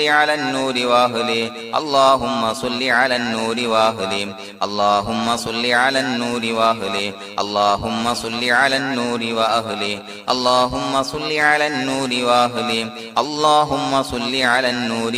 صل على النور وأهله اللهم صل على النور وأهله اللهم صل على النور وأهله اللهم صل على النور وأهله اللهم صل على النور وأهله اللهم صل على النور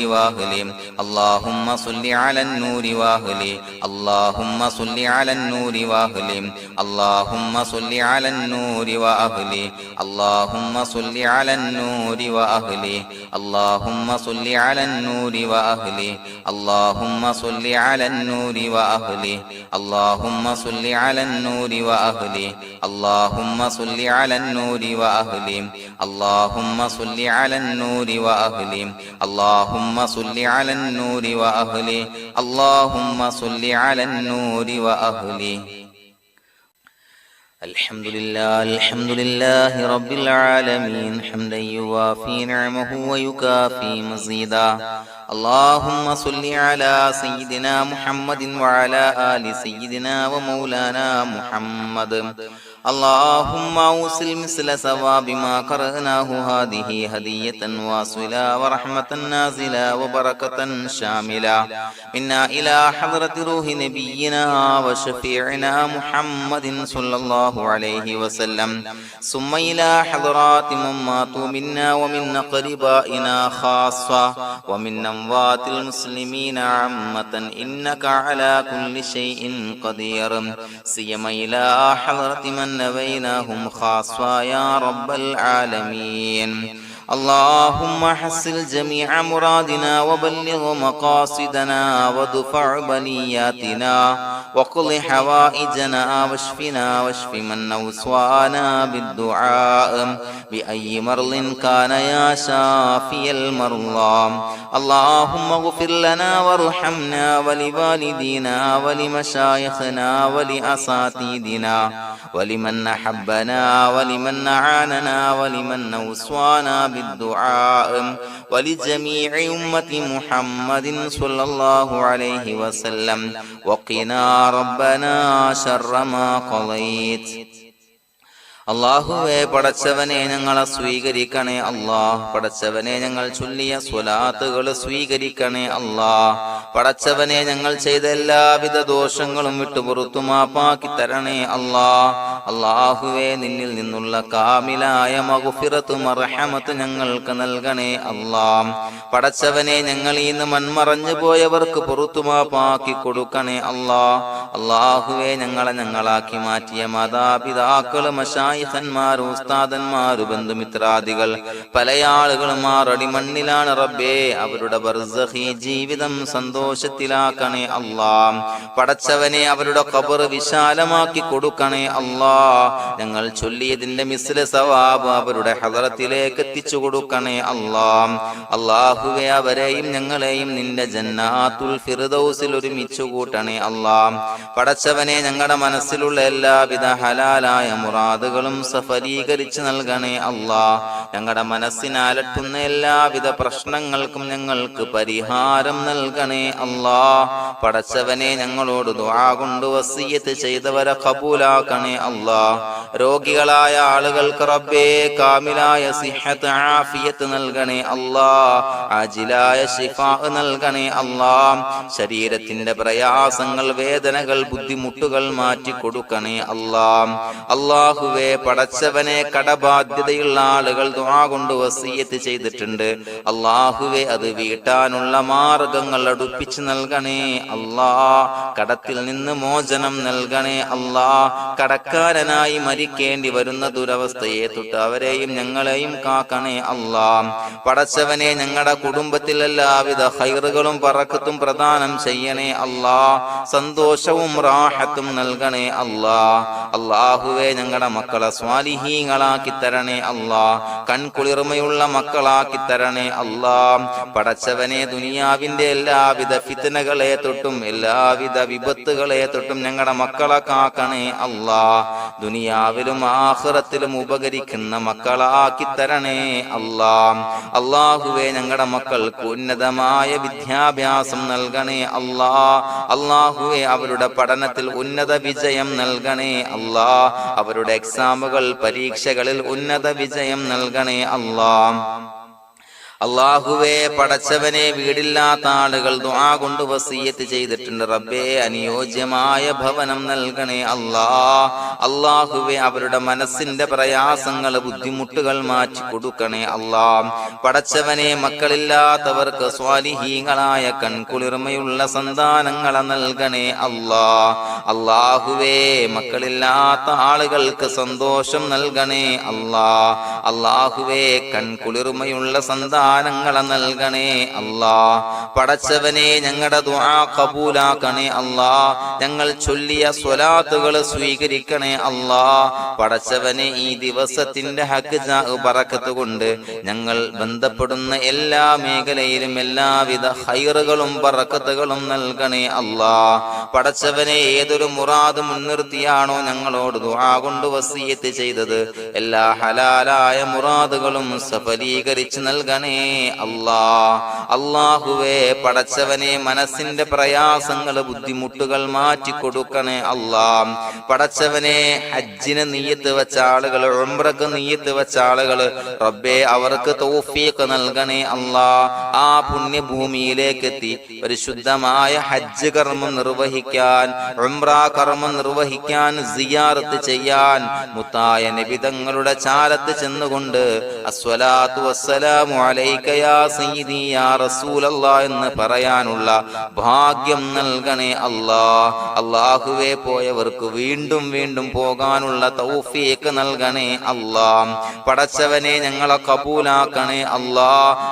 وأهله اللهم صل على النور وأهله اللهم صل على النور وأهله اللهم صل على النور وأهله اللهم صل على النور وأهله اللهم صل على النور وأهله اللهم صل على النور وأهله اللهم صل على النور وأهله اللهم صل على النور وأهله اللهم صل على النور وأهله اللهم صل على النور وأهله اللهم صل على النور وأهله الحمد لله رب العالمين حمدا يوافي نعمه ويكافي مزيدا اللهم صل على سيدنا محمد وعلى آل سيدنا ومولانا محمد اللهم أوصل مثل ثواب ما قرأناه هذه هدية واصلة ورحمة نازلة وبركة شاملة منا إلى حضرة روح نبينا وشفيعنا محمد صلى الله عليه وسلم ثم إلى حضرات من ماتوا منا ومن أقربائنا خاصة ومن أموات المسلمين عامة إنك على كل شيء قدير سيما إلى حضرة من نبيناهم خاصة يا رب العالمين اللهم حصل جميع مرادنا وبلغ مقاصدنا ودفع بلياتنا وقض حوائجنا واشفنا واشف من أوصانا بالدعاء بأي مرض كان يا شافي المرضى اللهم اغفر لنا وارحمنا ولوالدينا ولمشايخنا ولأساتذتنا ولمن أحبنا ولمن أعاننا ولمن أوصانا بالدعاء ولجميع أمة محمد صلى الله عليه وسلم وقنا ربنا شر ما قضيت അല്ലാഹുവേ പടച്ചവനെ ഞങ്ങളെ സ്വീകരിക്കണേ അല്ലാഹ് പടച്ചവനെ ഞങ്ങൾ ചൊല്ലിയ സ്വലാത്തുകൾ സ്വീകരിക്കണേ അല്ലാഹ് പടച്ചവനെ ഞങ്ങൾ ചെയ്ത എല്ലാവിധ ദോഷങ്ങളും വിട്ടുപുറത്തു മാപ്പാക്കി തരണേ അല്ലാഹ് അല്ലാഹുവേ നിന്നിൽ നിന്നുള്ള കാമിലായ മഗ്ഫിറത്തും റഹ്മത്തും ഞങ്ങൾക്ക് നൽകണേ അല്ലാഹ് പടച്ചവനെ ഞങ്ങൾ ഇന്ന് മൺമറഞ്ഞു പോയവർക്ക് പുറത്തു മാപ്പാക്കി കൊടുക്കണേ അല്ലാഹ് അല്ലാഹുവേ ഞങ്ങളാക്കി മാറ്റിയ മാതാപിതാക്കളും ഖന്മാരും ഉസ്താദന്മാരും ബന്ധുമിത്രാദികൾ പല ആളുകളും ആറടി മണ്ണിലാണ് റബ്ബേ അവരുടെ ബർസഖി ജീവിതം സന്തോഷത്തിലാക്കണേ അല്ലാഹ് പടച്ചവനെ അവരുടെ ഖബർ വിശാലമാക്കി കൊടുക്കണേ അല്ലാഹ് ഞങ്ങൾ ചൊല്ലിയതിന്റെ മിസ്ല സവാബ് അവരുടെ ഹദറത്തിലേക്ക് എത്തിച്ചു കൊടുക്കണേ അല്ലാഹ് അല്ലാഹുവേ അവരെയും ഞങ്ങളെയും നിന്റെ ജന്നാത്തുൽ ഫിർദൗസിൽ ഒരുമിച്ച് കൂട്ടണേ അല്ലാഹ് പടച്ചവനെ ഞങ്ങളുടെ മനസ്സിലുള്ള എല്ലാവിധ ഹലാലായ മുറാദുകൾ സഫലീകരിച്ച് നൽകണേ അല്ലാഹ് ഞങ്ങളുടെ മനസ്സിനെ അലട്ടുന്ന എല്ലാവിധ പ്രശ്നങ്ങൾക്കും ഞങ്ങൾക്ക് പരിഹാരം നൽകണേ അല്ലാഹ് പടച്ചവനെ ഞങ്ങളോട് ദുആ കൊണ്ട് വസിയത്ത് ചെയ്തവരെ ഖബൂലാക്കണേ അല്ലാഹ് രോഗികളായ ആളുകൾക്ക് റബ്ബേ കാമിലായ സിഹത്ത് ആഫിയത്ത് നൽകണേ അല്ലാഹ് ആജിലായ ശിഫാ നൽകണേ അല്ലാഹ് ശരീരത്തിന്റെ പ്രയാസങ്ങൾ വേദനകൾ ബുദ്ധിമുട്ടുകൾ മാറ്റി കൊടുക്കണേ അല്ലാഹ് അല്ലാഹുവേ പടച്ചവനെ കടബാധ്യതയുള്ള ആളുകൾ ദുആ കൊണ്ട് വസിയത്ത് ചെയ്തിട്ടുണ്ട് അല്ലാഹുവേ അത് വീട്ടാനുള്ള മാർഗങ്ങൾ അടുപ്പിച്ച് നൽകണേ അല്ലാഹ് കടത്തിൽ നിന്ന് മോചനം നൽകണേ അല്ലാഹ് കടക്കാരനായി മരിക്കേണ്ടി വരുന്ന ദുരവസ്ഥയെ തൊട്ട് അവരെയും ഞങ്ങളെയും കാക്കണേ അല്ലാഹ് പടച്ചവനെ ഞങ്ങളുടെ കുടുംബത്തിൽ എല്ലാവിധ ഖൈറുകളും ബറക്കത്തും പ്രദാനം ചെയ്യണേ അല്ലാഹ് സന്തോഷവും റാഹത്തും നൽകണേ അല്ലാഹ് അല്ലാഹുവേ ഞങ്ങളുടെ മക്കളെ സ്വാലിഹീങ്ങളാക്കി തരണേ അല്ലാഹ് കൺകുളിർമയുള്ള മക്കളാക്കി തരണേ അല്ലാഹ് പടച്ചവനെ ദുനിയാവിന്റെ എല്ലാവിധ ഫിത്നകളെ തൊട്ടും എല്ലാവിധ വിപത്തുകളെ തൊട്ടും ഞങ്ങളുടെ മക്കളെ കാക്കണേ അല്ലാഹ് ദുനിയാവിലും ആഖിറത്തിലും ഉപകരിക്കുന്ന മക്കളാക്കി തരണേ അല്ലാഹ് അല്ലാഹുവേ ഞങ്ങളുടെ മക്കൾക്ക് ഉന്നതമായ വിദ്യാഭ്യാസം നൽകണേ അല്ലാഹ് അല്ലാഹുവേ അവരുടെ പഠനത്തിൽ ഉന്നത വിജയം നൽകണേ അല്ലാഹ് അവരുടെ എക്സാമുകൾ പരീക്ഷകളിൽ ഉന്നത വിജയം നൽകണേ അല്ലാഹ് അല്ലാഹുവേ, പടച്ചവനെ, വീടില്ലാത്ത ആളുകൾ ദുആ കൊണ്ട് വസിയ്യത്ത് ചെയ്തിട്ടുണ്ട്. റബ്ബേ, അനുയോജ്യമായ ഭവനം നൽകണേ അല്ലാ. അല്ലാഹുവേ, അവരുടെ മനസ്സിന്റെ പ്രയാസങ്ങൾ, ബുദ്ധിമുട്ടുകൾ മാറ്റി കൊടുക്കണേ അല്ലാ. പടച്ചവനെ, മക്കളില്ലാത്തവർക്ക് സ്വാലിഹീങ്ങളായ കൺകുളിർമയുള്ള സന്താനങ്ങളെ നൽകണേ അല്ലാ. അല്ലാഹുവേ, മക്കളില്ലാത്ത ആളുകൾക്ക് സന്തോഷം നൽകണേ അല്ലാ. അല്ലാഹുവേ, കൺകുളിർമയുള്ള സന്താനങ്ങളെ നൽകണേ അല്ലാ. പടച്ചവനെ, ഞങ്ങളുടെ ദുആ ഖബൂലാക്കണേ അല്ലാ. ഞങ്ങൾ ചൊല്ലിയ സ്വലാത്തുകൾ സ്വീകരിക്കണേ അല്ലാ. പടച്ചവനെ, ഈ ദിവസത്തിന്റെ ഹഖ് ബറക്കത്ത് കൊണ്ട് ഞങ്ങൾ ബന്ധപ്പെടുന്ന എല്ലാ മേഖലയിലും എല്ലാവിധ ഖൈറുകളും ബറക്കത്തുകളും നൽകണേ അല്ലാ. പടച്ചവനെ, ഏതൊരു മുറാദ് മുൻനിർത്തിയാണോ ഞങ്ങളോട് ദുആ കൊണ്ട് വസിയ്യത്ത് ചെയ്തത്, എല്ലാ ഹലാലായ മുറാദുകളും സഫലീകരിച്ച് നൽകണേ അല്ലാ. അല്ലാഹുവേ, പടച്ചവനെ, മനസ്സിന്റെ പ്രയാസങ്ങൾ, ബുദ്ധിമുട്ടുകൾ മാറ്റി കൊടുക്കണേ അല്ലാ. പടച്ചവനെ, ഹജ്ജിന് നിയ്യത്ത് വെച്ച ആളുകൾ, ഉംറക്ക് നിയ്യത്ത് വെച്ച ആളുകൾ, റബ്ബേ, അവർക്ക് തൗഫീഖ് നൽകണേ അല്ലാ. ആ പുണ്യഭൂമിയിലേക്ക് എത്തി പരിശുദ്ധമായ ഹജ്ജ് കർമ്മം നിർവഹിക്കാൻ, ഉംറ കർമ്മം നിർവഹിക്കാൻ, സിയാറത്ത് ചെയ്യാൻ, മുത്തായ നബി തങ്ങളുടെ ചാരത്ത് ചെന്നുകൊണ്ട് അസ്സലാത്തു വസ്സലാമു അലൈക യാ സയ്യിദി യാ റസൂലല്ലാഹ് എന്ന് പറയാനുള്ള ഭാഗ്യം നൽകണേ അല്ലാ. അല്ലാഹുവേ, പോയവർക്ക് വീണ്ടും വീണ്ടും പോകാനുള്ള തൗഫീഖ് നൽകണേ അല്ലാ. പടച്ചവനെ, ഞങ്ങളെ കബൂലാക്കണേ അല്ലാ.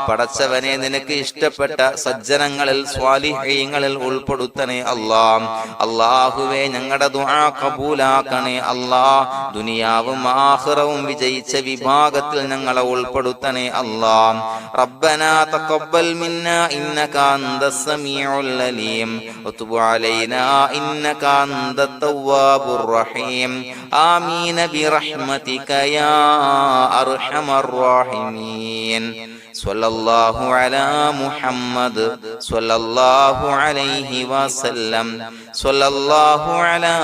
പടച്ചവനെ, നിനക്ക് ഇഷ്ടപ്പെട്ട സജ്ജനങ്ങളിൽ, സ്വാലിഹീങ്ങളിൽ ഉൾപ്പെടുത്തണേ അല്ലാ. അല്ലാഹുവേ, ഞങ്ങളുടെ ദുആ കബൂലാക്കണേ അല്ലാ. ദുനിയാവും ആഖിറവും വിജയിച്ച വിഭാഗത്തിൽ ഞങ്ങളെ ഉൾപ്പെടുത്തണേ അല്ലാ. റബ്ബനാ തഖബ്ബൽ മിന്നാ ഇന്നക അൻതസ് സമീഉൽ അലീം വതുബ് അലൈനാ ഇന്നക അൻതത് തവ്വാബുർ റഹീം. ആമീൻ ബിറഹ്മതിക യാ അർഹമർ റഹീമീൻ. സ്വല്ലല്ലാഹു അലാ മുഹമ്മദ് സ്വല്ലല്ലാഹു അലൈഹി വസല്ലം. സ്വല്ലല്ലാഹു അലാ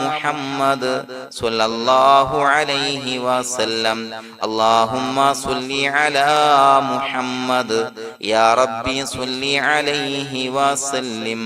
മുഹമ്മദ് സ്വല്ലല്ലാഹു അലൈഹി വസല്ലം. അല്ലാഹുമ്മ സ്വല്ലി അലാ മുഹമ്മദ് യാ റബ്ബി സ്വല്ലി അലൈഹി വസല്ലം.